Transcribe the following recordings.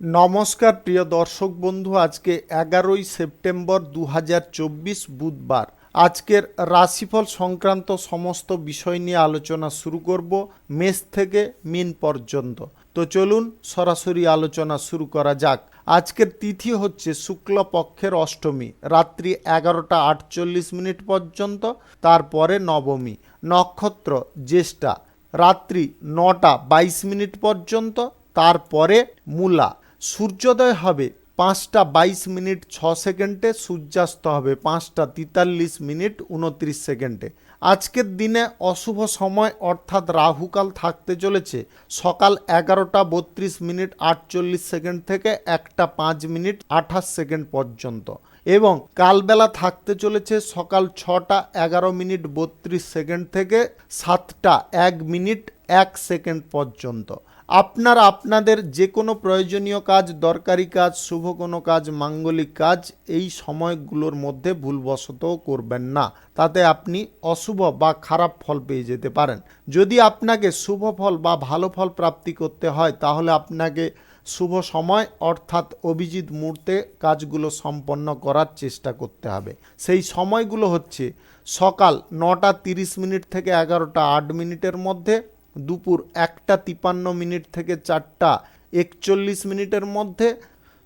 নমস্কার প্রিয় দর্শক বন্ধু, আজকে 11ই সেপ্টেম্বর 2024 বুধবার। আজকের রাশিফল সংক্রান্ত সমস্ত বিষয় নিয়ে আলোচনা শুরু করব মেষ থেকে মীন পর্যন্ত। তো চলুন সরাসরি আলোচনা শুরু করা যাক। আজকের তিথি হচ্ছে শুক্লপক্ষের অষ্টমী, রাত্রি 11টা 48 পর্যন্ত, তারপরে নবমী। নক্ষত্র জ্যেষ্ঠা, রাত্রি 9টা 22 পর্যন্ত, তারপরে মূলা। সূর্যোদয় হবে 5টা 22 6 সূর্যাস্ত হবে 5টা 43 29 আজকের দিনে অশুভ সময় অর্থাৎ রাহুকাল থাকতে চলেছে সকাল 11টা 32 থেকে 1টা 5 পর্যন্ত, এবং কালবেলা থাকতে চলেছে সকাল 6টা 11 থেকে 7টা 1 পর্যন্ত। আপনারা আপনাদের যে কোনো প্রয়োজনীয় কাজ, দরকারি কাজ, শুভ কোনো কাজ, মাঙ্গলিক কাজ এই সময়গুলোর মধ্যে ভুলবশতও করবেন না, তাতে আপনি অশুভ বা খারাপ ফল পেয়ে যেতে পারেন। যদি আপনাকে শুভ ফল বা ভালো ফল প্রাপ্তি করতে হয় তাহলে আপনাকে শুভ সময় অর্থাৎ অভিজিৎ মুহূর্তে কাজগুলো সম্পন্ন করার চেষ্টা করতে হবে। সেই সময়গুলো হচ্ছে সকাল 9টা 30 থেকে 11টা 8 মধ্যে, দুপুর 1টা 53 থেকে 4টা 41 মধ্যে,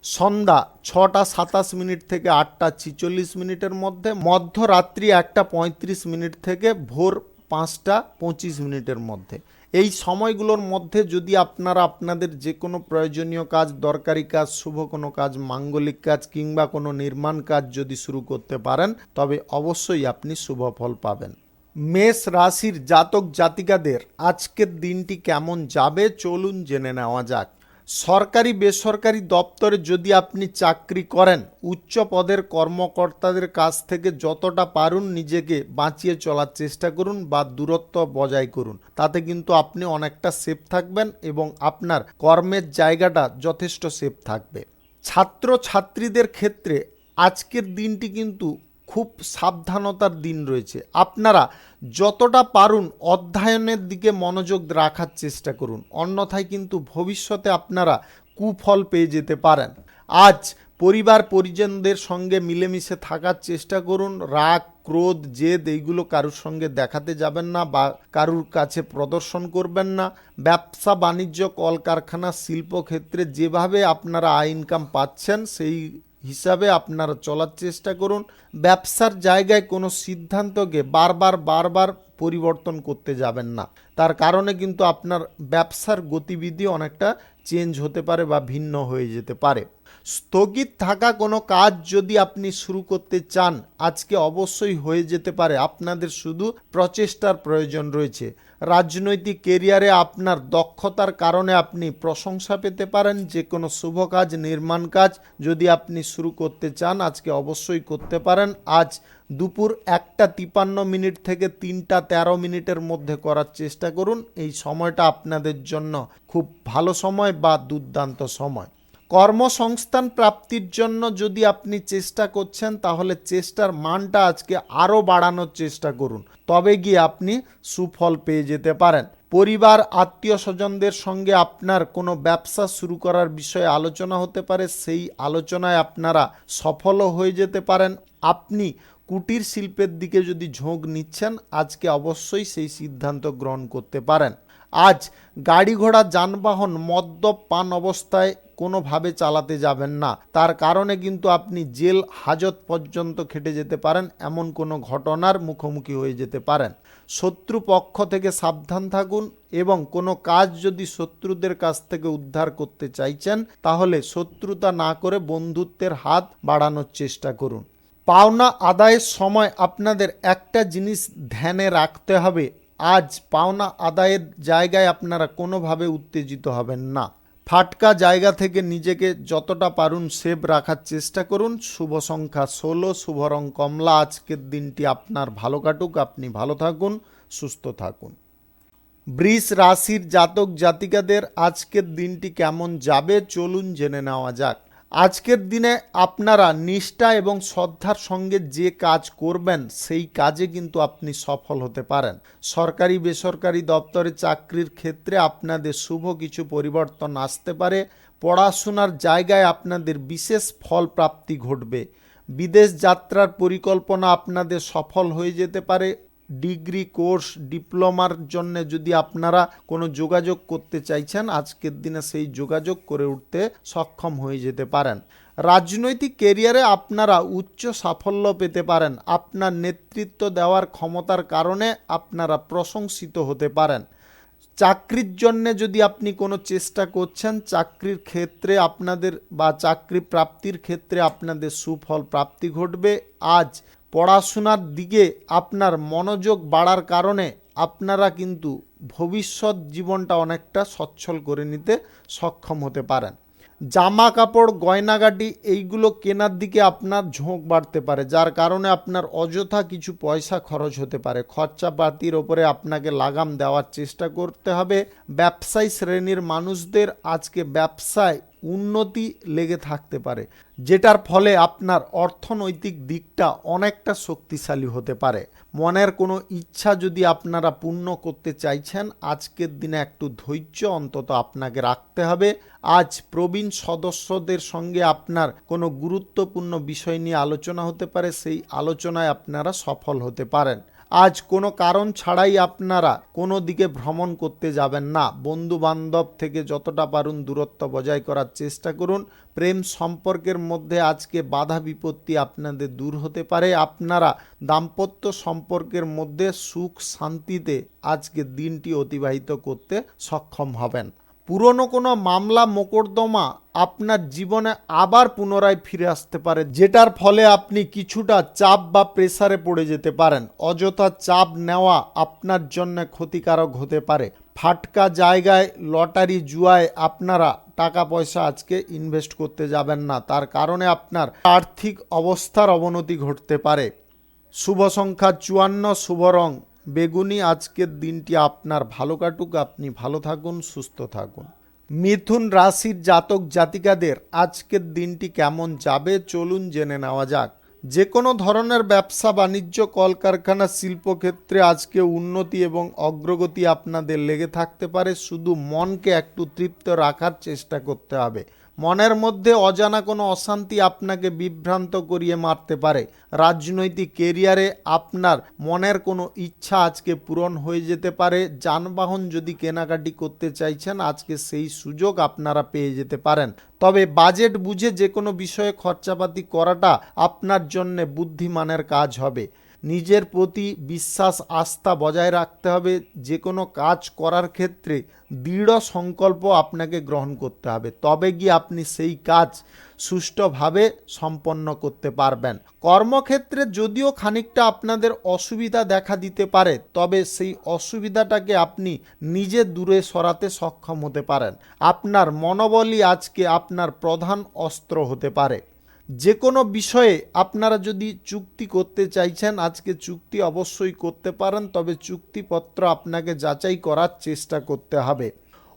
সন্ধ্যা 6টা 27 থেকে 8টা 46 মধ্যে, মধ্যরাত্রি 1টা 35 থেকে ভোর 5টা 25 মধ্যে। এই সময়গুলোর মধ্যে যদি আপনারা আপনাদের যে কোনো প্রয়োজনীয় কাজ, দরকারি কাজ, শুভ কোনো কাজ, মাঙ্গলিক কাজ কিংবা কোনো নির্মাণ কাজ যদি শুরু করতে পারেন তবে অবশ্যই আপনি শুভ ফল পাবেন। মেষ রাশির জাতক জাতিকাদের আজকের দিনটি কেমন যাবে চলুন জেনে নেওয়া যাক। সরকারি বেসরকারি দপ্তরে যদি আপনি চাকরি করেন, উচ্চ পদের কর্মকর্তাদের কাছ থেকে যতটা পারুন নিজেকে বাঁচিয়ে চলার চেষ্টা করুন বা দূরত্ব বজায় করুন, তাতে কিন্তু আপনি অনেকটা সেফ থাকবেন এবং আপনার কর্মের জায়গাটা যথেষ্ট সেফ থাকবে। ছাত্র ছাত্রীদের ক্ষেত্রে আজকের দিনটি কিন্তু খুব সাবধানতার দিন রয়েছে। আপনারা যতটা পারুন অধ্যয়নের দিকে মনোযোগ রাখার চেষ্টা করুন, অন্যথায় কিন্তু ভবিষ্যতে আপনারা কুফল পেয়ে যেতে পারেন। আজ পরিবার পরিজনদের সঙ্গে মিলেমিশে থাকার চেষ্টা করুন। রাগ, ক্রোধ, জেদ এইগুলো কারুর সঙ্গে দেখাতে যাবেন না বা কারুর কাছে প্রদর্শন করবেন না। ব্যবসা বাণিজ্য, কলকারখানা, শিল্পক্ষেত্রে যেভাবে আপনারা আয় ইনকাম পাচ্ছেন সেই হিসাবে আপনারা চলার চেষ্টা করুন। ব্যবসার জায়গায় কোনো সিদ্ধান্তকে বারবার পরিবর্তন করতে যাবেন না, তার কারণে কিন্তু আপনার ব্যবসার গতিবিধি অনেকটা চেঞ্জ হতে পারে বা ভিন্ন হয়ে যেতে পারে। স্থগিত থাকা কোনো কাজ যদি আপনি শুরু করতে চান আজকে অবশ্যই হয়ে যেতে পারে, আপনাদের শুধু প্রচেষ্টার প্রয়োজন রয়েছে। রাজনৈতিক কেরিয়ারে আপনার দক্ষতার কারণে আপনি প্রশংসা পেতে পারেন। যে কোনো শুভ কাজ, নির্মাণ কাজ যদি আপনি শুরু করতে চান আজকে অবশ্যই করতে পারেন। আজ দুপুর 1টা 53 থেকে 3টা 13 মধ্যে করার চেষ্টা করুন। এই সময়টা আপনাদের জন্য খুব ভালো সময় বা দুর্দান্ত সময়। কর্মসংস্থান প্রাপ্তির জন্য যদি আপনি চেষ্টা করছেন তাহলে চেষ্টার মানটা আজকে আরও বাড়ানোর চেষ্টা করুন, তবে গিয়ে আপনি সুফল পেয়ে যেতে পারেন। পরিবার, আত্মীয় স্বজনদের সঙ্গে আপনার কোনো ব্যবসা শুরু করার বিষয়ে আলোচনা হতে পারে, সেই আলোচনায় আপনারা সফলও হয়ে যেতে পারেন। আপনি কুটির শিল্পের দিকে যদি ঝোঁক নিচ্ছেন আজকে অবশ্যই সেই সিদ্ধান্ত গ্রহণ করতে পারেন। আজ গাড়ি ঘোড়া, যানবাহন মদ্যপান অবস্থায় কোনোভাবে চালাতে যাবেন না, তার কারণে কিন্তু আপনি জেল হাজত পর্যন্ত খেটে যেতে পারেন, এমন কোনো ঘটনার মুখোমুখি হয়ে যেতে পারেন। শত্রু পক্ষ থেকে সাবধান থাকুন এবং কোনো কাজ যদি শত্রুদের কাছ থেকে উদ্ধার করতে চাইছেন তাহলে শত্রুতা না করে বন্ধুত্বের হাত বাড়ানোর চেষ্টা করুন। পাওনা আদায়ের সময় আপনাদের একটা জিনিস ধ্যানে রাখতে হবে, আজ পাওনা আদায়ের জায়গায় আপনারা কোনোভাবে উত্তেজিত হবেন না। ফাটকা জায়গা থেকে নিজেকে যতটা পারুন সেভ রাখার চেষ্টা করুন। শুভ সংখ্যা 16, শুভ রং কমলা। আজকের দিনটি আপনার ভালো কাটুক, আপনি ভালো থাকুন, সুস্থ থাকুন। বৃষ রাশির জাতক জাতিকাদের আজকের দিনটি কেমন যাবে চলুন জেনে নেওয়া যাক। আজকের দিনে আপনারা নিষ্ঠা এবং শ্রদ্ধার সঙ্গে যে কাজ করবেন সেই কাজে কিন্তু আপনি সফল হতে পারেন। সরকারি বেসরকারি দপ্তরে চাকরির ক্ষেত্রে আপনাদের শুভ কিছু পরিবর্তন আসতে পারে। পড়াশোনার জায়গায় আপনাদের বিশেষ ফল প্রাপ্তি ঘটবে। বিদেশ যাত্রার পরিকল্পনা আপনাদের সফল হয়ে যেতে পারে। ডিগ্রি কোর্স ডিপ্লোমার জন্য যদি আপনারা কোনো যোগাযোগ করতে চাইছেন, আজকের দিনে সেই যোগাযোগ করে উঠতে সক্ষম হয়ে যেতে পারেন। রাজনৈতিক কেরিয়ারে আপনারা উচ্চ সাফল্য পেতে পারেন। আপনার নেতৃত্ব দেওয়ার ক্ষমতার কারণে আপনারা প্রশংসিত হতে পারেন। চাকরির জন্য যদি আপনি কোনো চেষ্টা করছেন, চাকরির ক্ষেত্রে আপনাদের বা চাকরি প্রাপ্তির ক্ষেত্রে আপনাদের সুফল প্রাপ্তি ঘটবে। আজ পড়াশোনার দিকে আপনার মনোযোগ বাড়ার কারণে আপনারা কিন্তু ভবিষ্যৎ জীবনটা অনেকটা সচ্ছল করে নিতে সক্ষম হতে পারেন। জামা কাপড় গয়নাগাটি এইগুলো কেনার দিকে আপনার ঝোঁক বাড়তে পারে, যার কারণে আপনার অযথা কিছু পয়সা খরচ হতে পারে। খরচাপাতির ওপরে আপনাকে লাগাম দেওয়ার চেষ্টা করতে হবে। ব্যবসায়ী শ্রেণীর মানুষদের আজকে ব্যবসায় উন্নতি লেগে থাকতে পারে, যেটার ফলে আপনার অর্থনৈতিক দিকটা অনেকটা শক্তিশালী হতে পারে। মনের কোনো ইচ্ছা যদি আপনারা পূর্ণ করতে চাইছেন, আজকের দিনে একটু ধৈর্য অন্তত আপনাকে রাখতে হবে। আজ প্রবীণ সদস্যদের সঙ্গে আপনার কোনো গুরুত্বপূর্ণ বিষয় নিয়ে আলোচনা হতে পারে, সেই আলোচনায় আপনারা সফল হতে পারেন। আজ কোনো কারণ ছাড়াই আপনারা কোনো দিকে ভ্রমণ করতে যাবেন না। বন্ধু বান্ধব থেকে যতটা পারুন দূরত্ব বজায় করার চেষ্টা করুন। প্রেম সম্পর্কের মধ্যে আজকে বাধা বিপত্তি আপনাদের দূর হতে পারে। আপনারা দাম্পত্য সম্পর্কের মধ্যে সুখ শান্তিতে আজকে দিনটি অতিবাহিত করতে সক্ষম হবেন। পুরনো কোনো মামলা মোকদ্দমা আপনার জীবনে আবার পুনরায় ফিরে আসতে পারে, যেটার ফলে আপনি কিছুটা চাপ বা প্রেসারে পড়ে যেতে পারেন। অযথা চাপ নেওয়া আপনার জন্য ক্ষতিকারক হতে পারে। ফাটকা জায়গায় লটারি জুয়ায় আপনারা টাকা পয়সা আজকে ইনভেস্ট করতে যাবেন না, তার কারণে আপনার আর্থিক অবস্থার অবনতি ঘটতে পারে। শুভ সংখ্যা 54, শুভ রং বেগুনি। আজকের দিনটি আপনার ভালো কাটুক, আপনি ভালো থাকুন, সুস্থ থাকুন। মিথুন রাশির জাতক জাতিকাদের আজকের দিনটি কেমন যাবে চলুন জেনে নেওয়া যাক। যে কোনো ধরনের ব্যবসা বাণিজ্য কলকারখানা শিল্পক্ষেত্রে আজকে উন্নতি এবং অগ্রগতি আপনাদের লেগে থাকতে পারে। শুধু মনকে একটু তৃপ্ত রাখার চেষ্টা করতে হবে। মনের মধ্যে অজানা কোনো অশান্তি আপনাকে বিভ্রান্ত করিয়ে মারতে পারে। রাজনৈতিক কেরিয়ারে আপনার মনের কোনো ইচ্ছা আজকে পূরণ হয়ে যেতে পারে। যানবাহন যদি কেনাকাটি করতে চাইছেন, আজকে সেই সুযোগ আপনারা পেয়ে যেতে পারেন। তবে বাজেট বুঝে যে কোনো বিষয়ে খরচাপাতি করাটা আপনার জন্য বুদ্ধিমানের কাজ হবে। নিজের প্রতি বিশ্বাস আস্থা বজায় রাখতে হবে। যে কোনো কাজ করার ক্ষেত্রে দৃঢ় সংকল্প আপনাকে গ্রহণ করতে হবে, তবে গিয়ে আপনি সেই কাজ সুষ্ঠুভাবে সম্পন্ন করতে পারবেন। কর্মক্ষেত্রে যদিও খানিকটা আপনাদের অসুবিধা দেখা দিতে পারে, তবে সেই অসুবিধাটাকে আপনি নিজে দূরে সরাতে সক্ষম হতে পারেন। আপনার মনোবলই আজকে আপনার প্রধান অস্ত্র হতে পারে। যে কোনো বিষয়ে আপনারা যদি চুক্তি করতে চাইছেন, আজকে চুক্তি অবশ্যই করতে পারেন, তবে চুক্তিপত্র আপনাকে যাচাই করার চেষ্টা করতে হবে।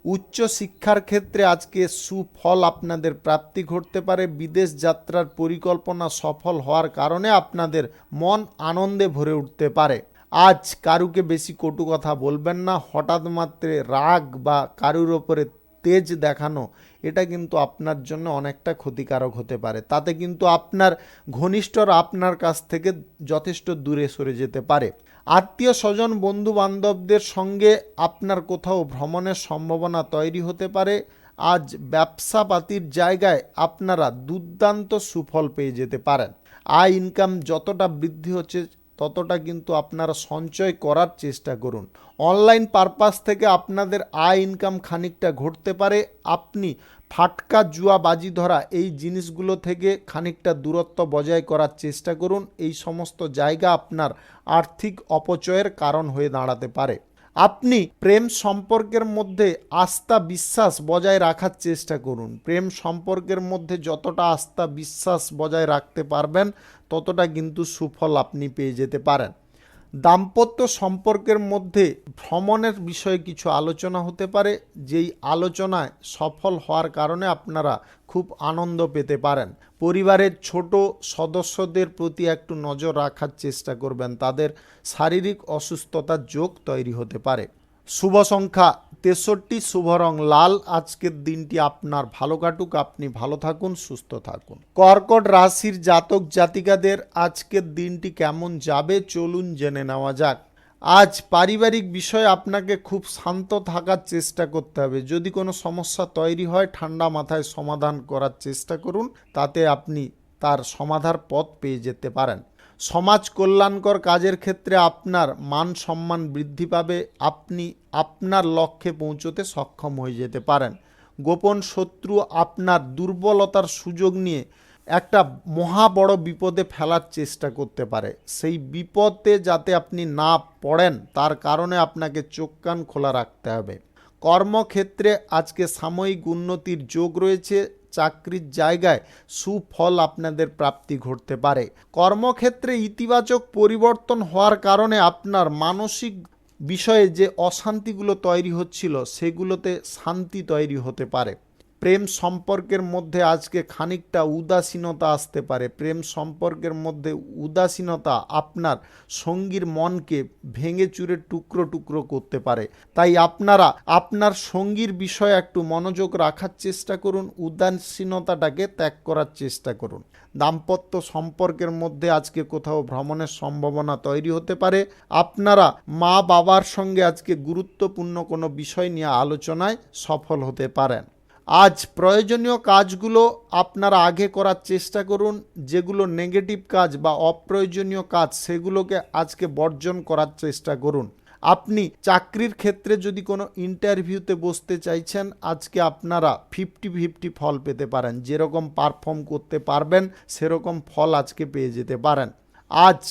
উচ্চ শিক্ষার ক্ষেত্রে আজকে সুফল আপনাদের প্রাপ্তি ঘটতে পারে। বিদেশ যাত্রার পরিকল্পনা সফল হওয়ার কারণে আপনাদের মন আনন্দে ভরে উঠতে পারে। আজ কারুকে বেশি কটু কথা বলবেন না। হঠাৎ মাত্রে রাগ বা কারুর ওপরে তেজ দেখানো, এটা কিন্তু আপনার জন্য অনেকটা ক্ষতিকারক হতে পারে। তাতে কিন্তু আপনার ঘনিষ্ঠরা আপনার কাছ থেকে যথেষ্ট দূরে সরে যেতে পারে। আত্মীয় স্বজন বন্ধু বান্ধবদের সঙ্গে আপনার কোথাও ভ্রমণের সম্ভাবনা তৈরি হতে পারে। আজ ব্যবসাপাতির জায়গায় আপনারা দুর্দান্ত সুফল পেয়ে যেতে পারেন। আয় ইনকাম যতটা বৃদ্ধি হচ্ছে ততটা কিন্তু আপনারা সঞ্চয় করার চেষ্টা করুন। অনলাইন পারপাস থেকে আপনাদের আয় ইনকাম খানিকটা ঘটতে পারে। আপনি ফাটকা জুয়া বাজি ধরা এই জিনিসগুলো থেকে খানিকটা দূরত্ব বজায় করার চেষ্টা করুন। এই সমস্ত জায়গা আপনার আর্থিক অপচয়ের কারণ হয়ে দাঁড়াতে পারে। আপনি প্রেম সম্পর্কের মধ্যে আস্থা বিশ্বাস বজায় রাখার চেষ্টা করুন। প্রেম সম্পর্কের মধ্যে যতটা আস্থা বিশ্বাস বজায় রাখতে পারবেন, ততটা কিন্তু সুফল আপনি পেয়ে যেতে পারেন। দাম্পত্য সম্পর্কের মধ্যে ভ্রমণের বিষয়ে কিছু আলোচনা হতে পারে, যেই আলোচনায় সফল হওয়ার কারণে আপনারা খুব আনন্দ পেতে পারেন। পরিবারের ছোট সদস্যদের প্রতি একটু নজর রাখার চেষ্টা করবেন, তাদের শারীরিক অসুস্থতার যোগ তৈরি হতে পারে। শুভ সংখ্যা 63, শুভ রং লাল। আজকের দিনটি আপনার ভালো কাটুক, আপনি ভালো থাকুন, সুস্থ থাকুন। কর্কট রাশির জাতক জাতিকাদের আজকের দিনটি কেমন যাবে চলুন জেনে নেওয়া যাক। আজ পারিবারিক বিষয়ে আপনাকে খুব শান্ত থাকার চেষ্টা করতে হবে। যদি কোনো সমস্যা তৈরি হয় ঠান্ডা মাথায় সমাধান করার চেষ্টা করুন, তাতে আপনি তার সমাধার পথ পেয়ে যেতে পারেন। সমাজ কল্যাণকর কাজের ক্ষেত্রে আপনার মান সম্মান বৃদ্ধি পাবে, আপনি আপনার লক্ষ্যে পৌঁছতে সক্ষম হয়ে যেতে পারেন। গোপন শত্রু আপনার দুর্বলতার সুযোগ নিয়ে একটা মহা বড় বিপদে ফেলার চেষ্টা করতে পারে। সেই বিপদে যাতে আপনি না পড়েন তার কারণে আপনাকে চোখ কান খোলা রাখতে হবে। কর্মক্ষেত্রে আজকে সাময়িক উন্নতির যোগ রয়েছে, চাকরির জায়গায় সুফল আপনাদের প্রাপ্তি ঘটতে পারে। কর্মক্ষেত্রে ইতিবাচক পরিবর্তন হওয়ার কারণে আপনার মানসিক বিষয়ে যে অশান্তিগুলো তৈরি হচ্ছিল সেগুলোতে শান্তি তৈরি হতে পারে। প্রেম সম্পর্কের মধ্যে আজকে খানিকটা উদাসীনতা আসতে পারে। প্রেম সম্পর্কের মধ্যে উদাসীনতা আপনার সঙ্গীর মনকে ভেঙে চুরে টুকরো টুকরো করতে পারে। তাই আপনারা আপনার সঙ্গীর বিষয়ে একটু মনোযোগ রাখার চেষ্টা করুন, উদাসীনতাটাকে ত্যাগ করার চেষ্টা করুন। দাম্পত্য সম্পর্কের মধ্যে আজকে কোথাও ভ্রমণের সম্ভাবনা তৈরি হতে পারে। আপনারা মা বাবার সঙ্গে আজকে গুরুত্বপূর্ণ কোনো বিষয় নিয়ে আলোচনায় সফল হতে পারেন। আজ প্রয়োজনীয় কাজগুলো আপনারা আগে করার চেষ্টা করুন, যেগুলো নেগেটিভ কাজ বা অপ্রয়োজনীয় কাজ সেগুলোকে আজকে বর্জন করার চেষ্টা করুন। আপনি চাকরির ক্ষেত্রে যদি কোনো ইন্টারভিউতে বসতে চাইছেন আজকে আপনারা 50-50 ফল পেতে পারেন। যেরকম পারফর্ম করতে পারবেন সেরকম ফল আজকে পেয়ে যেতে পারেন। আজ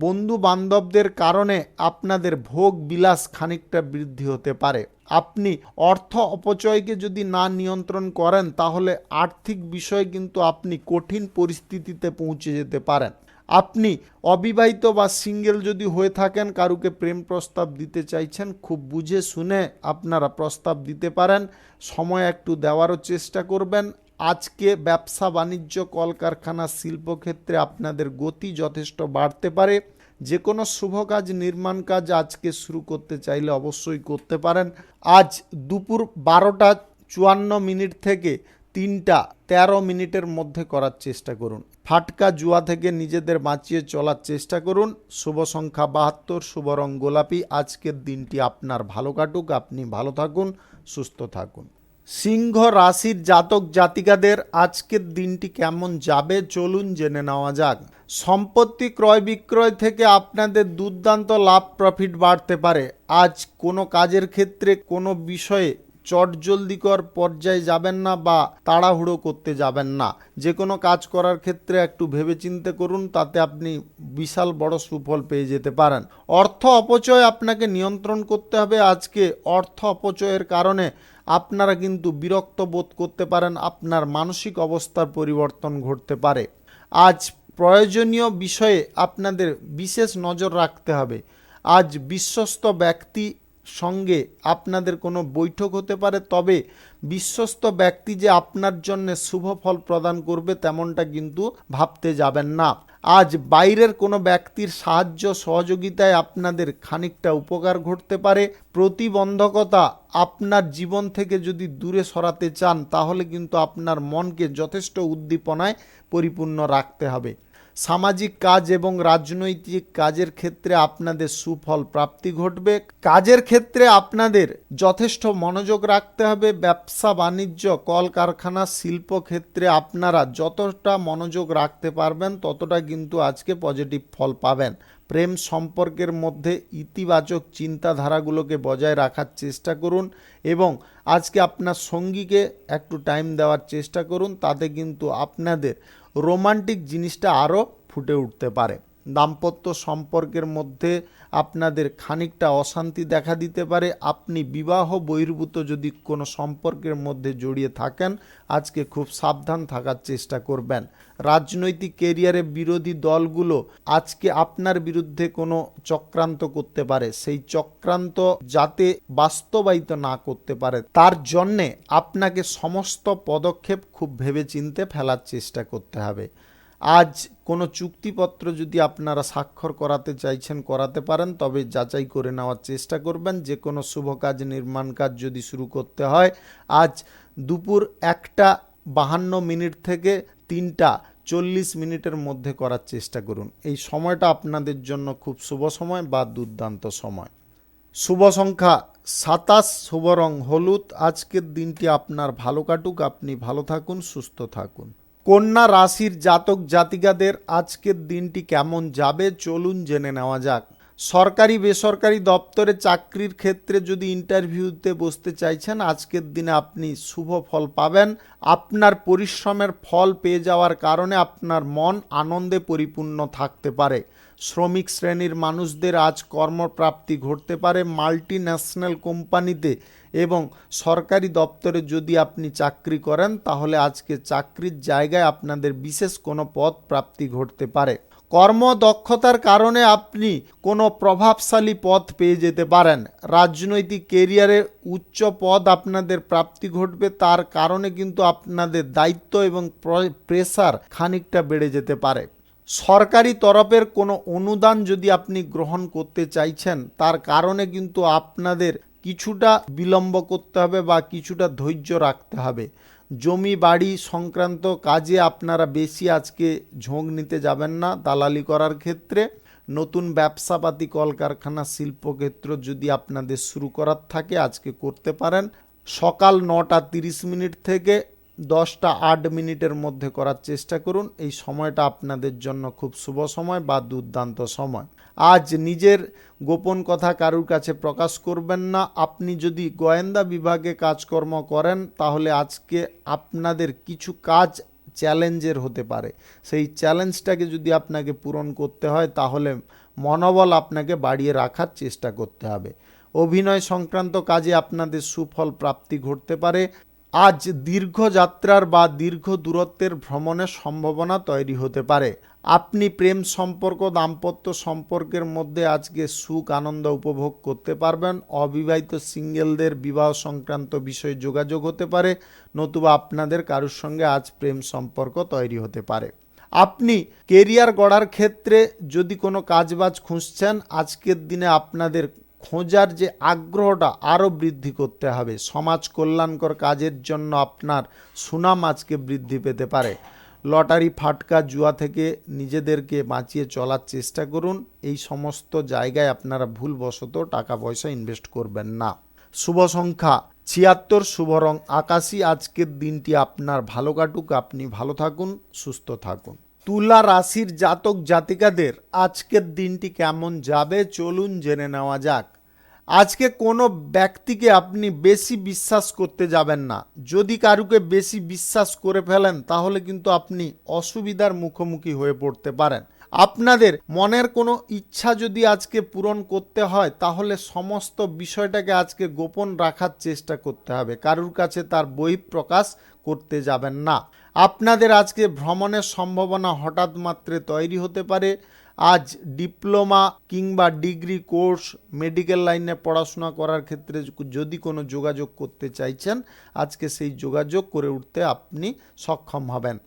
বন্ধু বান্ধবদের কারণে আপনাদের ভোগ বিলাস খানিকটা বৃদ্ধি হতে পারে। আপনি অর্থ অপচয়কে যদি না নিয়ন্ত্রণ করেন তাহলে আর্থিক বিষয়ে কিন্তু আপনি কঠিন পরিস্থিতিতে পৌঁছে যেতে পারেন। আপনি অবিবাহিত বা সিঙ্গেল যদি হয়ে থাকেন, কারুকে প্রেম প্রস্তাব দিতে চাইছেন, খুব বুঝে শুনে আপনারা প্রস্তাব দিতে পারেন। সময় একটু দেওয়ারও চেষ্টা করবেন। আজকে ব্যবসা বাণিজ্য কলকারখানা শিল্পক্ষেত্রে আপনাদের গতি যথেষ্ট বাড়তে পারে। যে কোনো শুভ কাজ নির্মাণ কাজ আজকে শুরু করতে চাইলে অবশ্যই করতে পারেন। আজ দুপুর 12:54 থেকে 3:13 মধ্যে করার চেষ্টা করুন। ফাটকা জুয়া থেকে নিজেদের বাঁচিয়ে চলার চেষ্টা করুন। শুভ সংখ্যা 72, শুভ রং গোলাপি। আজকের দিনটি আপনার ভালো কাটুক, আপনি ভালো থাকুন, সুস্থ থাকুন। সিংহ রাশির জাতক জাতিকাদের আজকের দিনটি কেমন যাবে চলুন জেনে নেওয়া যাক। সম্পত্তি ক্রয় বিক্রয় থেকে আপনাদের দুর্দান্ত লাভ প্রফিট বাড়তে পারে। আজ কোনো কাজের ক্ষেত্রে কোনো বিষয়ে চটজলদিকর পর্যায়ে যাবেন না বা তাড়াহুড়ো করতে যাবেন না। যে কোনো কাজ করার ক্ষেত্রে একটু ভেবেচিন্তে করুন, তাতে আপনি বিশাল বড় সুফল পেয়ে যেতে পারেন। অর্থ অপচয় আপনাকে নিয়ন্ত্রণ করতে হবে। আজকে অর্থ অপচয়ের কারণে আপনারা কিন্তু বিরক্ত বোধ করতে পারেন, আপনার মানসিক অবস্থার পরিবর্তন ঘটতে পারে। আজ প্রয়োজনীয় বিষয়ে আপনাদের বিশেষ নজর রাখতে হবে। আজ বিশ্বস্ত ব্যক্তি সঙ্গে আপনাদের কোনো বৈঠক হতে পারে, তবে বিশ্বস্ত ব্যক্তি যে আপনার জন্য শুভ ফল প্রদান করবে তেমনটা কিন্তু ভাবতে যাবেন না। আজ বাইরের কোনো ব্যক্তির সাহায্য সহযোগিতায় আপনাদের খানিকটা উপকার ঘটতে পারে। প্রতিবন্ধকতা আপনার জীবন থেকে যদি দূরে সরাতে চান তাহলে কিন্তু আপনার মনকে যথেষ্ট উদ্দীপনায় পরিপূর্ণ রাখতে হবে। সামাজিক কাজ এবং রাজনৈতিক কাজের ক্ষেত্রে আপনাদের সুফল প্রাপ্তি ঘটবে। কাজের ক্ষেত্রে আপনাদের যথেষ্ট মনোযোগ রাখতে হবে। ব্যবসা বাণিজ্য কলকারখানা শিল্প ক্ষেত্রে আপনারা যতটা মনোযোগ রাখতে পারবেন ততটা কিন্তু আজকে পজিটিভ ফল পাবেন। প্রেম সম্পর্কের মধ্যে ইতিবাচক চিন্তাধারাগুলোকে বজায় রাখার চেষ্টা করুন এবং আজকে আপনার সঙ্গীকে একটু টাইম দেওয়ার চেষ্টা করুন, তাতে কিন্তু আপনাদের রোমান্টিক জিনিসটা আরও ফুটে উঠতে পারে। দাম্পত্য সম্পর্কের মধ্যে আপনাদের খানিকটা অশান্তি দেখা দিতে পারে। আপনি বিবাহ বহির্ভূত যদি কোনো সম্পর্কের মধ্যে জড়িয়ে থাকেন, আজকে খুব সাবধান থাকার চেষ্টা করবেন। রাজনৈতিক কেরিয়ারে বিরোধী দলগুলো আজকে আপনার বিরুদ্ধে কোনো চক্রান্ত করতে পারে, সেই চক্রান্ত যাতে বাস্তবায়িত না করতে পারে তার জন্যে আপনাকে সমস্ত পদক্ষেপ খুব ভেবেচিন্তে ফেলার চেষ্টা করতে হবে। আজ কোনো চুক্তিপত্র যদি আপনারা স্বাক্ষর করাতে চাইছেন করাতে পারেন, তবে যাচাই করে নেওয়ার চেষ্টা করবেন। যে কোনো শুভ কাজ, নির্মাণ কাজ যদি শুরু করতে হয়, আজ দুপুর 1:52 থেকে 3:40 মধ্যে করার চেষ্টা করুন। এই সময়টা আপনাদের জন্য খুব শুভ সময় বা দুর্দান্ত সময়। শুভ সংখ্যা 27, শুভ রং হলুদ। আজকের দিনটি আপনার ভালো কাটুক, আপনি ভালো থাকুন, সুস্থ থাকুন। কন্যা রাশির জাতক জাতিকাদের আজকের দিনটি কেমন যাবে চলুন জেনে নেওয়া যাক। সরকারি বেসরকারি দপ্তরে চাকরির ক্ষেত্রে যদি ইন্টারভিউতে বসতে চাইছেন, আজকের দিনে আপনি শুভ ফল পাবেন। আপনার পরিশ্রমের ফল পেয়ে যাওয়ার কারণে আপনার মন আনন্দে পরিপূর্ণ থাকতে পারে। শ্রমিক শ্রেণীর মানুষদের আজ কর্মপ্রাপ্তি ঘটতে পারে। মাল্টি ন্যাশনাল কোম্পানিতে এবং সরকারি দপ্তরে যদি আপনি চাকরি করেন, তাহলে আজকে চাকরির জায়গায় আপনাদের বিশেষ কোনো পদ প্রাপ্তি ঘটতে পারে। কর্মদক্ষতার কারণে আপনি কোনো প্রভাবশালী পদ পেয়ে যেতে পারেন। রাজনৈতিক কেরিয়ারে উচ্চ পদ আপনাদের প্রাপ্তি ঘটবে, তার কারণে কিন্তু আপনাদের দায়িত্ব এবং প্রেসার খানিকটা বেড়ে যেতে পারে। সরকারি তরফের কোনো অনুদান যদি আপনি গ্রহণ করতে চাইছেন, তার কারণে কিন্তু আপনাদের কিছুটা বিলম্ব করতে হবে বা কিছুটা ধৈর্য রাখতে হবে। জমি বাড়ি সংক্রান্ত কাজে আপনারা বেশি আজকে ঝোঁক নিতে যাবেন না। দালালি করার ক্ষেত্রে, নতুন ব্যবসাপাতি, কলকারখানা, শিল্পক্ষেত্র যদি আপনাদের শুরু করার থাকে আজকে করতে পারেন। সকাল 9:30 থেকে 10:08 মধ্যে করার চেষ্টা করুন। এই সময়টা আপনাদের জন্য খুব শুভ সময় বা দুর্দান্ত সময়। আজ নিজের গোপন কথা কারুর কাছে প্রকাশ করবেন না। আপনি যদি গোয়েন্দা বিভাগে কাজকর্ম করেন, তাহলে আজকে আপনাদের কিছু কাজ চ্যালেঞ্জের হতে পারে। সেই চ্যালেঞ্জটাকে যদি আপনাকে পূরণ করতে হয়, তাহলে মনোবল আপনাকে বাড়িয়ে রাখার চেষ্টা করতে হবে। অভিনয় সংক্রান্ত কাজে আপনাদের সুফল প্রাপ্তি ঘটতে পারে। আজ দীর্ঘ যাত্রার বা দীর্ঘ দূরত্বের ভ্রমণের সম্ভাবনা তৈরি হতে পারে। আপনি প্রেম সম্পর্ক, দাম্পত্য সম্পর্কের মধ্যে আজকে সুখ আনন্দ উপভোগ করতে পারবেন। অবিবাহিত সিঙ্গেলদের বিবাহ সংক্রান্ত বিষয়ে যোগাযোগ হতে পারে, নতুবা আপনাদের কারোর সঙ্গে আজ প্রেম সম্পর্ক তৈরি হতে পারে। আপনি কেরিয়ার গড়ার ক্ষেত্রে যদি কোনো কাজবাজ খুঁজছেন, আজকের দিনে আপনাদের খোঁজার যে আগ্রহটা আরও বৃদ্ধি করতে হবে। সমাজ কল্যাণকর কাজের জন্য আপনার সুনাম আজকে বৃদ্ধি পেতে পারে। লটারি, ফাটকা, জুয়া থেকে নিজেদেরকে বাঁচিয়ে চলার চেষ্টা করুন। এই সমস্ত জায়গায় আপনারা ভুলবশত টাকা পয়সা ইনভেস্ট করবেন না। শুভ সংখ্যা 76, শুভ রং আকাশী। আজকের দিনটি আপনার ভালো কাটুক, আপনি ভালো থাকুন, সুস্থ থাকুন। তুলা রাশির জাতক জাতিকাদের আজকের দিনটি কেমন যাবে চলুন জেনে নেওয়া যাক। আজকে কোনো ব্যক্তিকে আপনি বেশি বিশ্বাস করতে যাবেন না। যদি কারুকে বেশি বিশ্বাস করে ফেলেন, তাহলে কিন্তু আপনি অসুবিধার মুখোমুখি হয়ে পড়তে পারেন। আপনাদের মনের কোনো ইচ্ছা যদি আজকে পূরণ করতে হয়, তাহলে সমস্ত বিষয়টাকে আজকে গোপন রাখার চেষ্টা করতে হবে। কারুর কাছে তার বহিঃপ্রকাশ করতে যাবেন না। আপনাদের আজকে ভ্রমণের সম্ভাবনা হঠাৎ মাত্রে তৈরি হতে পারে। আজ ডিপ্লোমা কিংবা ডিগ্রি কোর্স, মেডিকেল লাইনে পড়াশোনা করার ক্ষেত্রে যদি কোনো যোগাযোগ করতে চাইছেন, আজকে সেই যোগাযোগ করে উঠতে আপনি সক্ষম হবেন।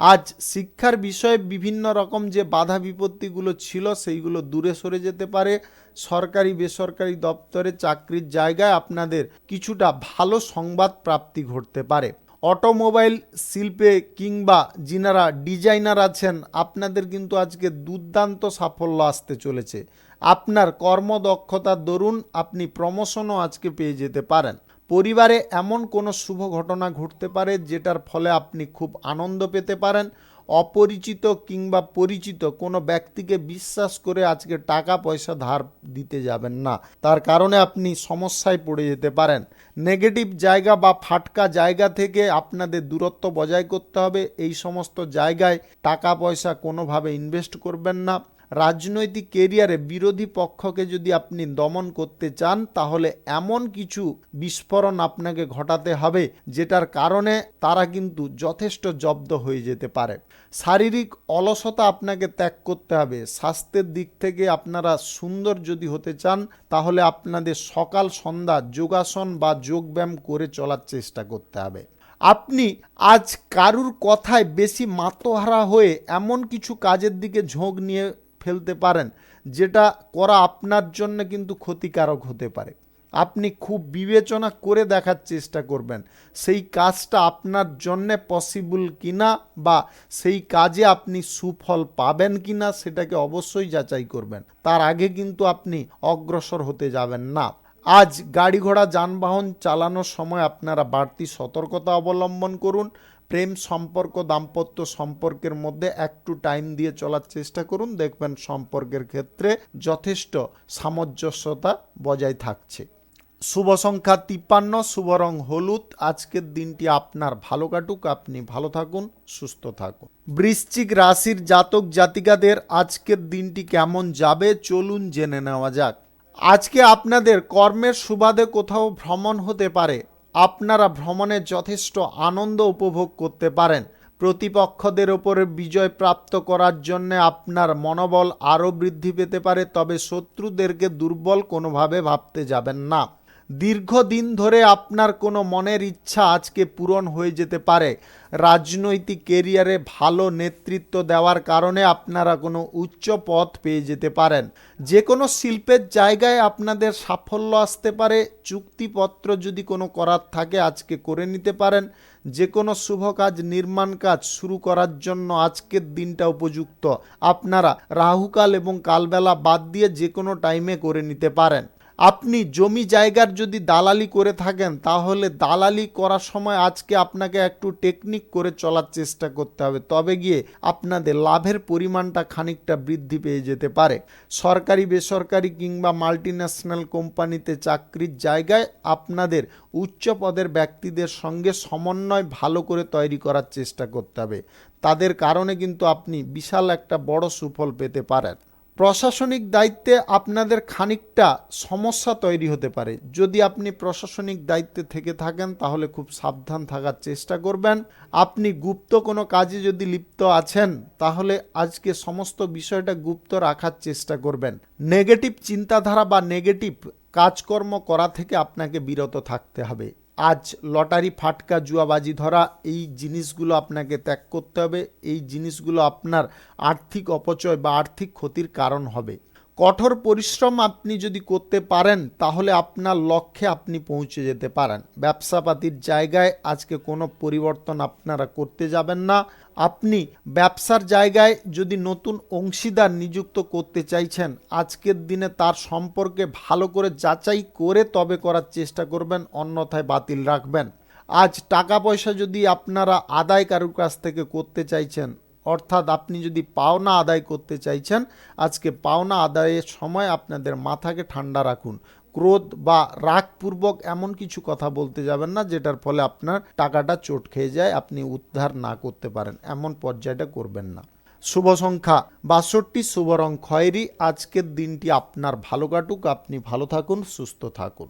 আজ শিক্ষার বিষয়ে বিভিন্ন রকম যে বাধা বিপত্তিগুলো ছিল, সেইগুলো দূরে সরে যেতে পারে। সরকারি বেসরকারি দপ্তরে চাকরির জায়গায় আপনাদের কিছুটা ভালো সংবাদ প্রাপ্তি ঘটতে পারে। অটোমোবাইল শিল্পে কিংবা যিনারা ডিজাইনার আছেন, আপনাদের কিন্তু আজকে দুর্দান্ত সাফল্য আসতে চলেছে। আপনার কর্মদক্ষতার দরুন আপনি প্রমোশনও আজকে পেয়ে যেতে পারেন। পরিবারে এমন কোনো শুভ ঘটনা ঘটতে পারে যেটার ফলে আপনি খুব আনন্দ পেতে পারেন। অপরিচিত কিংবা পরিচিত কোনো ব্যক্তিকে বিশ্বাস করে আজকে টাকা পয়সা ধার দিতে যাবেন না, তার কারণে আপনি সমস্যায় পড়ে যেতে পারেন। নেগেটিভ জায়গা বা ফাটকা জায়গা থেকে আপনাদের দূরত্ব বজায় করতে হবে। এই সমস্ত জায়গায় টাকা পয়সা কোনোভাবে ইনভেস্ট করবেন না। রাজনৈতিক কেরিয়ারে বিরোধী পক্ষকে যদি আপনি দমন করতে চান তাহলে এমন কিছু বিস্ফোরণ আপনাকে ঘটাতে হবে যেটার কারণে তারা কিন্তু যথেষ্ট জব্দ হয়ে যেতে পারে। শারীরিক অলসতা আপনাকে ত্যাগ করতে হবে। স্বাস্থ্যের দিক থেকে আপনারা সুন্দর যদি হতে চান তাহলে আপনাদের সকাল সন্ধ্যা যোগাসন বা যোগব্যায়াম করে চলার চেষ্টা করতে হবে। আপনি আজ কারুর কথায় বেশি মাতোহারা হয়ে এমন কিছু কাজের দিকে ঝোঁক নিয়ে ফেলতে পারেন যেটা করা আপনার জন্য কিন্তু ক্ষতিকারক হতে পারে। আপনি খুব বিবেচনা করে দেখার চেষ্টা করবেন সেই কাজটা আপনার জন্য পসিবল কিনা বা সেই কাজে আপনি সুফল পাবেন কিনা সেটাকে অবশ্যই যাচাই করবেন। তার আগে কিন্তু আপনি অগ্রসর হতে যাবেন না। আজ গাড়ি ঘোড়া যানবাহন চালানোর সময় আপনারা বাড়তি সতর্কতা অবলম্বন করুন। প্রেম সম্পর্ক দাম্পত্য সম্পর্কের মধ্যে একটু টাইম দিয়ে চলার চেষ্টা করুন, দেখবেন সম্পর্কের ক্ষেত্রে যথেষ্ট সামঞ্জস্যতা বজায় থাকছে। শুভ সংখ্যা 53, শুভ রং হলুদ। আজকের দিনটি আপনার ভালো কাটুক, আপনি ভালো থাকুন, সুস্থ থাকুন। বৃশ্চিক রাশির জাতক জাতিকাদের আজকের দিনটি কেমন যাবে চলুন জেনে নেওয়া যাক। আজকে আপনাদের কর্মের সুবাদে কোথাও ভ্রমণ হতে পারে। আপনারা ভ্রমণে যথেষ্ট আনন্দ উপভোগ করতে পারেন। প্রতিপক্ষদের ওপরে বিজয় প্রাপ্ত করার জন্য আপনার মনোবল আরও বৃদ্ধি পেতে পারে, তবে শত্রুদেরকে দুর্বল কোনোভাবে ভাবতে যাবেন না। দীর্ঘদিন ধরে আপনার কোনো মনের ইচ্ছা আজকে পূরণ হয়ে যেতে পারে। রাজনৈতিক কেরিয়ারে ভালো নেতৃত্ব দেওয়ার কারণে আপনারা কোনো উচ্চ পদ পেয়ে যেতে পারেন। যে কোনো শিল্পের জায়গায় আপনাদের সাফল্য আসতে পারে। চুক্তিপত্র যদি কোনো করার থাকে আজকে করে নিতে পারেন। যে কোনো শুভ কাজ নির্মাণ কাজ শুরু করার জন্য আজকের দিনটা উপযুক্ত। আপনারা রাহুকাল এবং কালবেলা বাদ দিয়ে যে কোনো টাইমে করে নিতে পারেন। আপনি জমি জায়গার যদি দালালি করে থাকেন তাহলে দালালি করার সময় আজকে আপনাকে একটু টেকনিক করে চলার চেষ্টা করতে হবে, তবে গিয়ে আপনাদের লাভের পরিমাণটা খানিকটা বৃদ্ধি পেয়ে যেতে পারে। সরকারি বেসরকারি কিংবা মাল্টিন্যাশনাল কোম্পানিতে চাকরির জায়গায় আপনাদের উচ্চ পদের ব্যক্তিদের সঙ্গে সমন্বয় ভালো করে তৈরি করার চেষ্টা করতে হবে। তাদের কারণে কিন্তু আপনি বিশাল একটা বড় সুফল পেতে পারেন। প্রশাসনিক দায়িত্বে আপনাদের খানিকটা সমস্যা তৈরি হতে পারে। যদি আপনি প্রশাসনিক দায়িত্বে থেকে থাকেন তাহলে খুব সাবধান থাকার চেষ্টা করবেন। আপনি গুপ্ত কোনো কাজে যদি লিপ্ত আছেন তাহলে আজকে সমস্ত বিষয়টা গুপ্ত রাখার চেষ্টা করবেন। নেগেটিভ চিন্তাধারা বা নেগেটিভ কাজকর্ম করা থেকে আপনাকে বিরত থাকতে হবে। আজ লটারি ফাটকা জুয়াবাজি ধরা এই জিনিসগুলো আপনাকে ত্যাগ করতে হবে। এই জিনিসগুলো আপনার আর্থিক অপচয় বা আর্থিক ক্ষতির কারণ হবে। কঠোর পরিশ্রম আপনি যদি করতে পারেন তাহলে আপনার লক্ষ্যে আপনি পৌঁছে যেতে পারেন। ব্যবসাপাতির জায়গায় আজকে কোনো পরিবর্তন আপনারা করতে যাবেন না। আপনি ব্যবসার জায়গায় যদি নতুন অংশীদার নিযুক্ত করতে চাইছেন আজকের দিনে তার সম্পর্কে ভালো করে যাচাই করে তবে করার চেষ্টা করবেন, অন্যথায় বাতিল রাখবেন। আজ টাকা পয়সা যদি আপনারা আদায় কারুর কাছ থেকে করতে চাইছেন, অর্থাৎ আপনি যদি পাওনা আদায় করতে চাইছেন, আজকে পাওনা আদায়ের সময় আপনাদের মাথাকে ঠান্ডা রাখুন। ক্রোধ বা রাগপূর্বক এমন কিছু কথা বলতে যাবেন না যেটার ফলে আপনার টাকাটা চোট খেয়ে যায়, আপনি উদ্ধার না করতে পারেন, এমন পর্যায়টা করবেন না। শুভ সংখ্যা 62, শুভ রং খয়েরি। আজকের দিনটি আপনার ভালো কাটুক, আপনি ভালো থাকুন, সুস্থ থাকুন।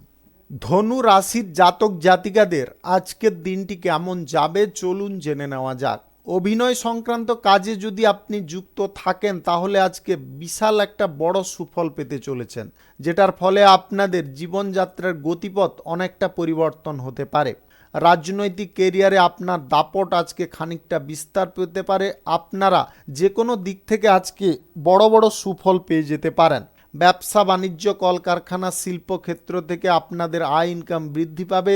ধনু রাশির জাতক জাতিকাদের আজকের দিনটি কেমন যাবে চলুন জেনে নেওয়া যাক। অভিনয় সংক্রান্ত কাজে যদি আপনি যুক্ত থাকেন তাহলে আজকে বিশাল একটা বড় সুফল পেতে চলেছেন, যেটার ফলে আপনাদের জীবনযাত্রার গতিপথ অনেকটা পরিবর্তন হতে পারে। রাজনৈতিক কেরিয়ারে আপনার দাপট আজকে খানিকটা বিস্তার পেতে পারে। আপনারা যে কোনো দিক থেকে আজকে বড় বড় সুফল পেয়ে যেতে পারেন। ব্যবসা বাণিজ্য কলকারখানা শিল্পক্ষেত্র থেকে আপনাদের আয় ইনকাম বৃদ্ধি পাবে।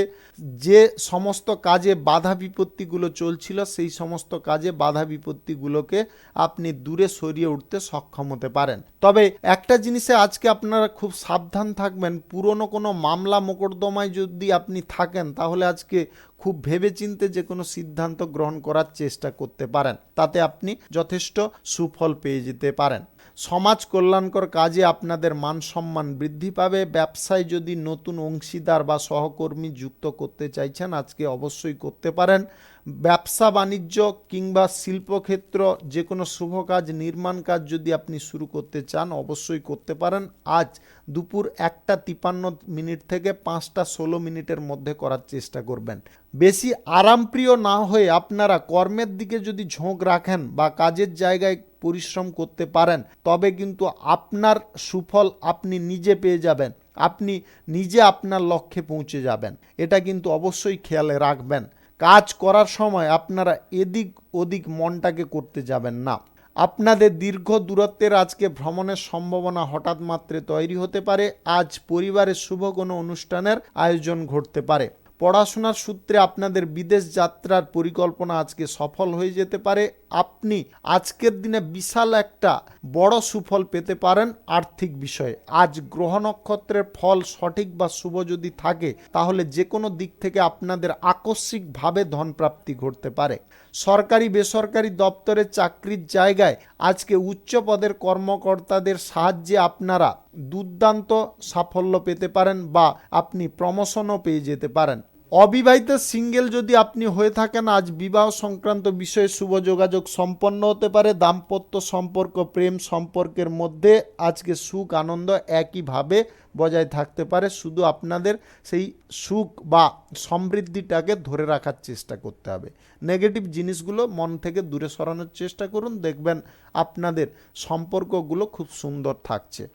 যে সমস্ত কাজে বাধা বিপত্তিগুলো চলছিল সেই সমস্ত কাজে বাধা বিপত্তিগুলোকে আপনি দূরে সরিয়ে উঠতে সক্ষম হতে পারেন। তবে একটা জিনিসে আজকে আপনারা খুব সাবধান থাকবেন, পুরনো কোনো মামলা মোকদ্দমায় যদি আপনি থাকেন তাহলে আজকে খুব ভেবেচিন্তে যে কোনো সিদ্ধান্ত গ্রহণ করার চেষ্টা করতে পারেন, তাতে আপনি যথেষ্ট সুফল পেয়ে যেতে পারেন। সমাজ কল্যাণকর কাজে আপনাদের মান সম্মান বৃদ্ধি পাবে। ব্যবসায় যদি নতুন অংশীদার বা সহকর্মী যুক্ত করতে চাইছেন আজকে অবশ্যই করতে পারেন। ব্যবসা বাণিজ্য কিংবা শিল্পক্ষেত্র, যে কোনো শুভ কাজ, নির্মাণ কাজ যদি আপনি শুরু করতে চান অবশ্যই করতে পারেন। আজ দুপুর 1:53 থেকে 5:16 মধ্যে করার চেষ্টা করবেন। বেশি আরামপ্রিয় না হয়ে আপনারা কর্মের দিকে যদি ঝোঁক রাখেন বা কাজের জায়গায় পরিশ্রম করতে পারেন, তবে কিন্তু আপনার সুফল আপনি নিজে পেয়ে যাবেন, আপনি নিজে আপনার লক্ষ্যে পৌঁছে যাবেন। এটা কিন্তু অবশ্যই খেয়ালে রাখবেন। কাজ করার সময় আপনারা এদিক ওদিক মনটাকে করতে যাবেন না। আপনাদের দীর্ঘ দূরত্বের আজকে ভ্রমণের সম্ভাবনা হঠাৎ মাত্রে তৈরি হতে পারে। আজ পরিবারের শুভ কোনো অনুষ্ঠানের আয়োজন ঘটতে পারে। পড়াশোনার সূত্রে আপনাদের বিদেশ যাত্রার পরিকল্পনা আজকে সফল হয়ে যেতে পারে। আপনি আজকের দিনে বিশাল একটা বড় সুফল পেতে পারেন আর্থিক বিষয়ে। আজ গ্রহ নক্ষত্রের ফল সঠিক বা শুভ যদি থাকে, তাহলে যে কোনো দিক থেকে আপনাদের আকস্মিকভাবে ধনপ্রাপ্তি ঘটতে পারে। সরকারি বেসরকারি দপ্তরে চাকরির জায়গায় আজকে উচ্চ পদের কর্মকর্তাদের সাহায্যে আপনারা দুর্দান্ত সাফল্য পেতে পারেন বা আপনি প্রমোশনও পেয়ে যেতে পারেন। অবিবাহিত সিঙ্গেল যদি আপনি হয়ে থাকেন, আজ বিবাহ সংক্রান্ত বিষয়ে শুভ যোগাযোগ সম্পন্ন হতে পারে। দাম্পত্য সম্পর্ক, প্রেম সম্পর্কের মধ্যে আজকে সুখ আনন্দ একইভাবে বজায় থাকতে পারে। শুধু আপনাদের সেই সুখ বা সমৃদ্ধিটাকে ধরে রাখার চেষ্টা করতে হবে। নেগেটিভ জিনিসগুলো মন থেকে দূরে সরানোর চেষ্টা করুন, দেখবেন আপনাদের সম্পর্কগুলো খুব সুন্দর থাকছে।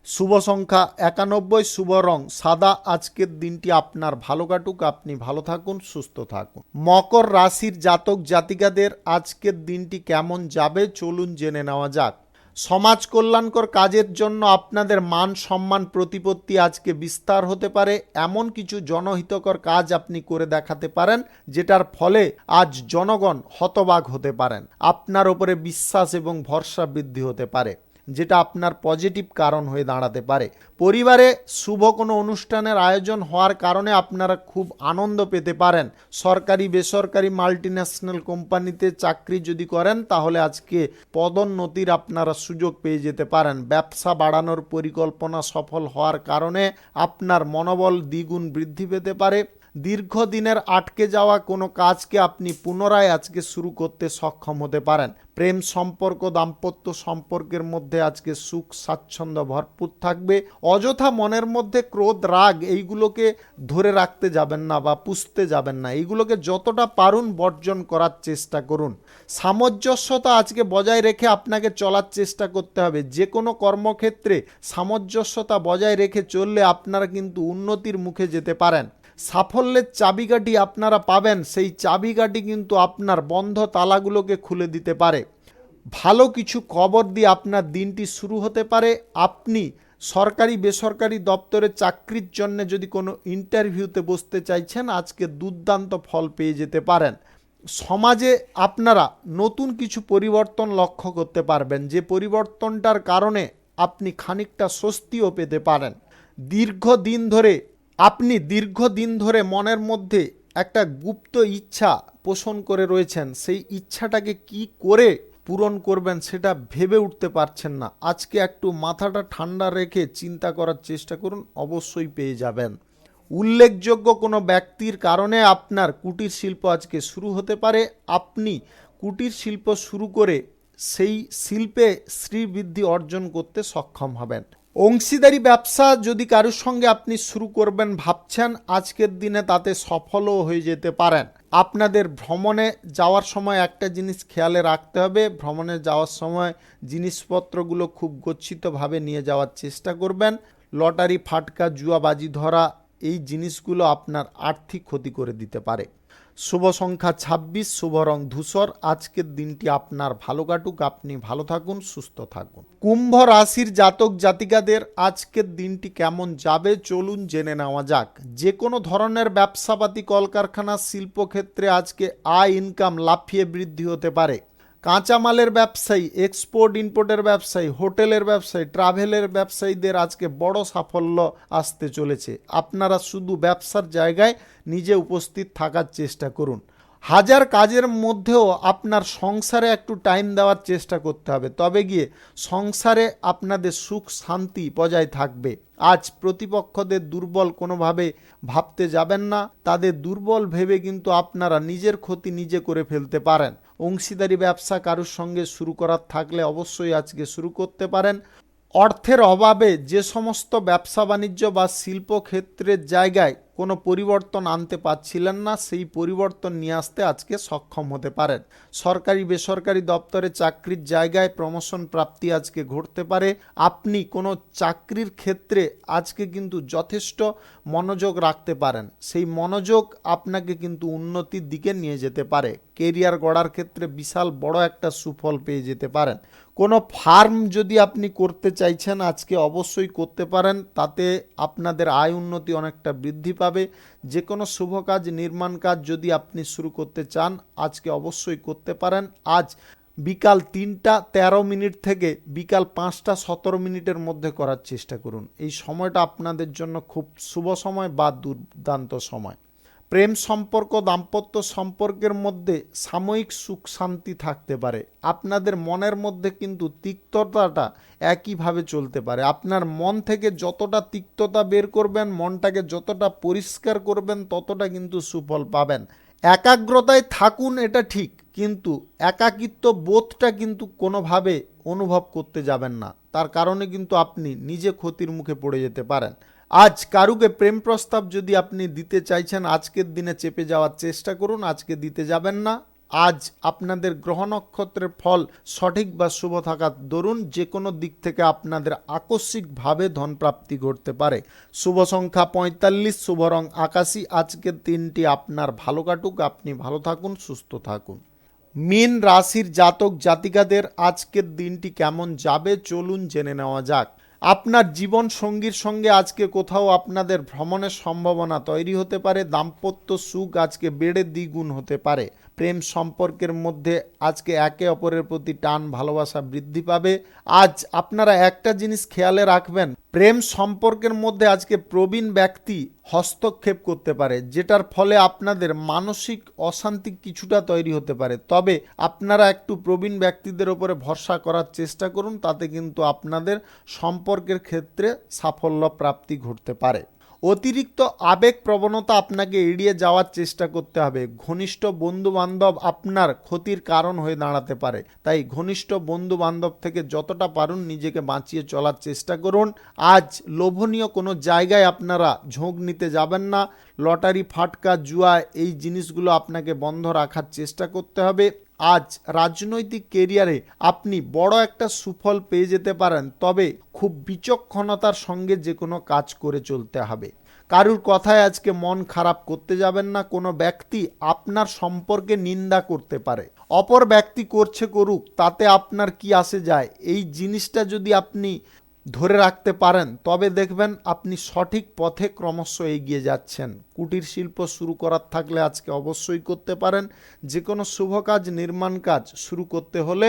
শুভ সংখ্যা 91, শুভ রং সাদা। আজকের দিনটি আপনার ভালো কাটুক, আপনি ভালো থাকুন, সুস্থ থাকুন। মকর রাশির জাতক জাতিকাদের আজকের দিনটি কেমন যাবে চলুন জেনে নেওয়া যাক। সমাজ কল্যাণকর কাজের জন্য আপনাদের মান সম্মান প্রতিপত্তি আজকে বিস্তার হতে পারে। এমন কিছু জনহিতকর কাজ আপনি করে দেখাতে পারেন যেটার ফলে আজ জনগণ হতবাক হতে পারেন। আপনার উপরে বিশ্বাস এবং ভরসা বৃদ্ধি হতে পারে, যেটা আপনার পজিটিভ কারণ হয়ে দাঁড়াতে পারে। পরিবারে শুভ কোনো অনুষ্ঠানের আয়োজন হওয়ার কারণে আপনারা খুব আনন্দ পেতে পারেন। সরকারি বেসরকারি মাল্টিন্যাশনাল কোম্পানিতে চাকরি যদি করেন, তাহলে আজকে পদোন্নতির আপনারা সুযোগ পেয়ে যেতে পারেন। ব্যবসা বাড়ানোর পরিকল্পনা সফল হওয়ার কারণে আপনার মনোবল দ্বিগুণ বৃদ্ধি পেতে পারে। দীর্ঘদিনের আটকে যাওয়া কোনো কাজকে আপনি পুনরায় আজকে শুরু করতে সক্ষম হতে পারেন। প্রেম সম্পর্ক, দাম্পত্য সম্পর্কের মধ্যে আজকে সুখ স্বাচ্ছন্দ্য ভরপুর থাকবে। অযথা মনের মধ্যে ক্রোধ রাগ এইগুলোকে ধরে রাখতে যাবেন না বা পুষতে যাবেন না, এইগুলোকে যতটা পারুন বর্জন করার চেষ্টা করুন। সামঞ্জস্যতা আজকে বজায় রেখে আপনাকে চলার চেষ্টা করতে হবে। যে কোনো কর্মক্ষেত্রে সামঞ্জস্যতা বজায় রেখে চললে আপনারা কিন্তু উন্নতির মুখে যেতে পারেন। সাফল্যের চাবিকাঠি আপনারা পাবেন, সেই চাবিকাঠি কিন্তু আপনার বন্ধ তালাগুলোকে খুলে দিতে পারে। ভালো কিছু খবর দিয়ে আপনার দিনটি শুরু হতে পারে। আপনি সরকারি বেসরকারি দপ্তরে চাকরির জন্য যদি কোনো ইন্টারভিউতে বসতে চাইছেন, আজকে দুর্দান্ত ফল পেয়ে যেতে পারেন। সমাজে আপনারা নতুন কিছু পরিবর্তন লক্ষ্য করতে পারবেন, যে পরিবর্তনটার কারণে আপনি খানিকটা স্বস্তিও পেতে পারেন। দীর্ঘদিন ধরে মনের মধ্যে একটা গুপ্ত ইচ্ছা পোষণ করে রয়েছেন, সেই ইচ্ছাটাকে কি করে পূরণ করবেন সেটা ভেবে উঠতে পারছেন না। আজকে একটু মাথাটা ঠান্ডা রেখে চিন্তা করার চেষ্টা করুন, অবশ্যই পেয়ে যাবেন। উল্লেখযোগ্য কোনো ব্যক্তির কারণে আপনার কুটির শিল্প আজকে শুরু হতে পারে। আপনি কুটির শিল্প শুরু করে সেই শিল্পে শ্রীবৃদ্ধি অর্জন করতে সক্ষম হবেন। অংশীদারি ব্যবসা যদি কারোর সঙ্গে আপনি শুরু করবেন ভাবছেন, আজকের দিনে তাতে সফলও হয়ে যেতে পারেন। আপনাদের ভ্রমণে যাওয়ার সময় একটা জিনিস খেয়ালে রাখতে হবে, ভ্রমণে যাওয়ার সময় জিনিসপত্রগুলো খুব গচ্ছিতভাবে নিয়ে যাওয়ার চেষ্টা করবেন। লটারি ফাটকা জুয়াবাজি ধরা এই জিনিসগুলো আপনার আর্থিক ক্ষতি করে দিতে পারে। শুভ সংখ্যা 26, শুভ রং ধূসর। আজকের দিনটি আপনার ভালো কাটুক, আপনি ভালো থাকুন, সুস্থ থাকুন। কুম্ভ রাশির জাতক জাতিকাদের আজকের দিনটি কেমন যাবে চলুন জেনে নেওয়া যাক। যে কোনো ধরনের ব্যবসাপাতি, কলকারখানা, শিল্পক্ষেত্রে আজকে আয় ইনকাম লাফিয়ে বৃদ্ধি হতে পারে। কাঁচামালের ব্যবসায়ী, এক্সপোর্ট ইম্পোর্টের ব্যবসায়ী, হোটেলের ব্যবসায়ী, ট্রাভেলের ব্যবসায়ীদের আজকে বড় সাফল্য আসতে চলেছে। আপনারা শুধু ব্যবসার জায়গায় নিজে উপস্থিত থাকার চেষ্টা করুন। হাজার কাজের মধ্যেও আপনার সংসারে একটু টাইম দেওয়ার চেষ্টা করতে হবে, তবে গিয়ে সংসারে আপনাদের সুখ শান্তি বজায় থাকবে। আজ প্রতিপক্ষদের দুর্বল কোনোভাবে ভাবতে যাবেন না, তাদের দুর্বল ভেবে কিন্তু আপনারা নিজের ক্ষতি নিজে করে ফেলতে পারেন। অংশীদারি ব্যবসা কারোর সঙ্গে শুরু করার থাকলে অবশ্যই আজকে শুরু করতে পারেন। অর্থের অভাবে যে সমস্ত ব্যবসা বাণিজ্য বা শিল্পক্ষেত্রের জায়গায় কোনো পরিবর্তন আনতে পারছিলেন না, সেই পরিবর্তন নিয়ে আসতে আজকে সক্ষম হতে পারেন। সরকারি বেসরকারি দপ্তরে চাকরির জায়গায় প্রমোশন প্রাপ্তি আজকে ঘটতে পারে। আপনি কোনো চাকরির ক্ষেত্রে আজকে কিন্তু যথেষ্ট মনোযোগ রাখতে পারেন, সেই মনোযোগ আপনাকে কিন্তু উন্নতির দিকে নিয়ে যেতে পারে। কেরিয়ার গড়ার ক্ষেত্রে বিশাল বড় একটা সুফল পেয়ে যেতে পারেন। কোনো ফার্ম যদি আপনি করতে চাইছেন আজকে অবশ্যই করতে পারেন, তাতে আপনাদের আয় উন্নতি অনেকটা বৃদ্ধি পাবে। যে কোনো শুভ কাজ নির্মাণ কাজ যদি আপনি শুরু করতে চান আজকে অবশ্যই করতে পারেন। আজ বিকাল 3টা 13 মিনিট থেকে বিকাল 5টা 17 মিনিটের মধ্যে করার চেষ্টা করুন। এই সময়টা আপনাদের জন্য খুব শুভ সময় বা দুর্দান্ত সময়। প্রেম সম্পর্ক দাম্পত্য সম্পর্কের মধ্যে সাময়িক সুখ শান্তি থাকতে পারে। আপনাদের মনের মধ্যে কিন্তু তিক্ততাটা একইভাবে চলতে পারে। আপনার মন থেকে যতটা তিক্ততা বের করবেন, মনটাকে যতটা পরিষ্কার করবেন, ততটা কিন্তু সুফল পাবেন। একাগ্রতায় থাকুন, এটা ঠিক, কিন্তু একাকিত্ব বোধটা কিন্তু কোনোভাবে অনুভব করতে যাবেন না, তার কারণে কিন্তু আপনি নিজে ক্ষতির মুখে পড়ে যেতে পারেন। আজ কারুকে প্রেম প্রস্তাব যদি আপনি দিতে চাইছেন আজকের দিনে চেপে যাওয়ার চেষ্টা করুন, আজকে দিতে যাবেন না। আজ আপনাদের গ্রহ নক্ষত্রের ফল সঠিক বা শুভ থাকার দরুন যে কোনো দিক থেকে আপনাদের আকস্মিকভাবে ধনপ্রাপ্তি ঘটতে পারে। শুভ সংখ্যা 45, শুভ রং আকাশী। আজকের দিনটি আপনার ভালো কাটুক, আপনি ভালো থাকুন, সুস্থ থাকুন। মীন রাশির জাতক জাতিকাদের আজকের দিনটি কেমন যাবে চলুন জেনে নেওয়া যাক। আপনার জীবন সঙ্গীর সঙ্গে আজকে কোথাও আপনাদের ভ্রমণের সম্ভাবনা তৈরি হতে পারে। দাম্পত্য সুখ আজকে বেড়ে দ্বিগুণ হতে পারে। প্রেম সম্পর্কের মধ্যে আজকে একে অপরের প্রতি টান ভালোবাসা বৃদ্ধি পাবে। আজ আপনারা একটা জিনিস খেয়ালে রাখবেন, প্রেম সম্পর্কের মধ্যে আজকে প্রবীণ ব্যক্তি হস্তক্ষেপ করতে পারে, যেটার ফলে আপনাদের মানসিক অশান্তি কিছুটা তৈরি হতে পারে। তবে আপনারা একটু প্রবীণ ব্যক্তিদের উপরে ভরসা করার চেষ্টা করুন, তাতে কিন্তু আপনাদের সম্পর্কের ক্ষেত্রে সাফল্য প্রাপ্তি ঘটতে পারে। অতিরিক্ত আবেগ প্রবণতা আপনাকে এড়িয়ে যাওয়ার চেষ্টা করতে হবে। ঘনিষ্ঠ বন্ধু বান্ধব আপনার ক্ষতির কারণ হয়ে দাঁড়াতে পারে, তাই ঘনিষ্ঠ বন্ধু বান্ধব থেকে যতটা পারুন নিজেকে বাঁচিয়ে চলার চেষ্টা করুন। আজ লোভনীয় কোনো জায়গায় আপনারা ঝোঁক নিতে যাবেন না। লটারি ফাটকা জুয়া এই জিনিসগুলো আপনাকে বন্ধ রাখার চেষ্টা করতে হবে। আজ রাজনৈতিক কেরিয়ারে আপনি বড় একটা সুফল পেয়ে যেতে পারেন, তবে খুব বিচক্ষণতার সঙ্গে যে কোনো কাজ করে চলতে হবে। কারুর কথায় আজকে মন খারাপ করতে যাবেন না। কোনো ব্যক্তি আপনার সম্পর্কে নিন্দা করতে পারে, অপর ব্যক্তি করছে করুক, তাতে আপনার কি আসে যায়। এই জিনিসটা যদি আপনি ধরে রাখতে পারেন তবে দেখবেন আপনি সঠিক পথে ক্রমশ এগিয়ে যাচ্ছেন। কুটির শিল্প শুরু করার থাকলে আজকে অবশ্যই করতে পারেন। যে কোনো শুভ কাজ নির্মাণ কাজ শুরু করতে হলে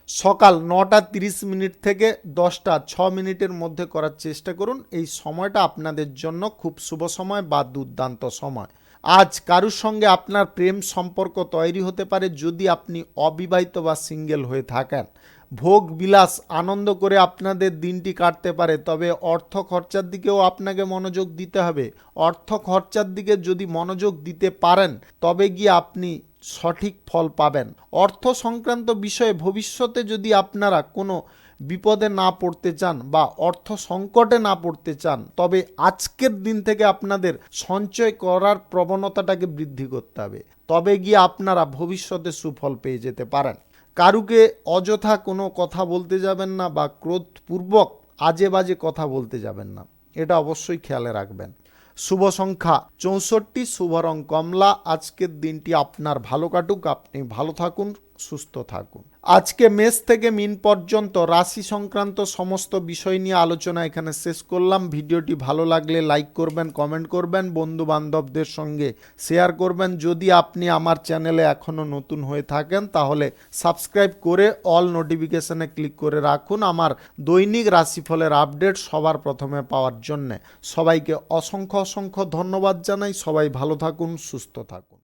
সকাল 9টা 30 মিনিট থেকে 10টা 6 মিনিটের মধ্যে করার চেষ্টা করুন। এই সময়টা আপনাদের জন্য খুব শুভ সময় বা দুর্দান্ত সময়। আজ কারুর সঙ্গে আপনার প্রেম সম্পর্ক তৈরি হতে পারে যদি আপনি অবিবাহিত বা সিঙ্গেল হয়ে থাকেন। ভোগ বিলাস আনন্দ করে আপনাদের দিনটি কাটতে পারে, তবে অর্থ খরচার দিকেও আপনাকে মনোযোগ দিতে হবে। অর্থ খরচার দিকে যদি মনোযোগ দিতে পারেন তবে গিয়ে আপনি সঠিক ফল পাবেন। অর্থ সংক্রান্ত বিষয়ে ভবিষ্যতে যদি আপনারা কোনো বিপদে না পড়তে চান বা অর্থ সংকটে না পড়তে চান, তবে আজকের দিন থেকে আপনাদের সঞ্চয় করার প্রবণতাটাকে বৃদ্ধি করতে হবে, তবে গিয়ে আপনারা ভবিষ্যতে সুফল পেয়ে যেতে পারেন। কারুকে অযথা কোনো কথা বলতে যাবেন না বা ক্রোধপূর্বক আজে বাজে কথা বলতে যাবেন না, এটা অবশ্যই খেয়ালে রাখবেন। শুভ সংখ্যা 64, শুভ রং কমলা। আজকের দিনটি আপনার ভালো কাটুক, আপনি ভালো থাকুন, সুস্থ থাকুন। আজকে মেষ থেকে মিন পর্যন্ত রাশি সংক্রান্ত সমস্ত বিষয় নিয়ে আলোচনা এখানে শেষ করলাম। ভিডিওটি ভালো লাগলে লাইক করবেন, কমেন্ট করবেন, বন্ধু বান্ধবদের সঙ্গে শেয়ার করবেন। যদি আপনি আমার চ্যানেলে এখনও নতুন হয়ে থাকেন তাহলে সাবস্ক্রাইব করে অল নোটিফিকেশনে ক্লিক করে রাখুন আমার দৈনিক রাশিফলের আপডেট সবার প্রথমে পাওয়ার জন্যে। সবাইকে অসংখ্য অসংখ্য ধন্যবাদ জানাই। সবাই ভালো থাকুন, সুস্থ থাকুন।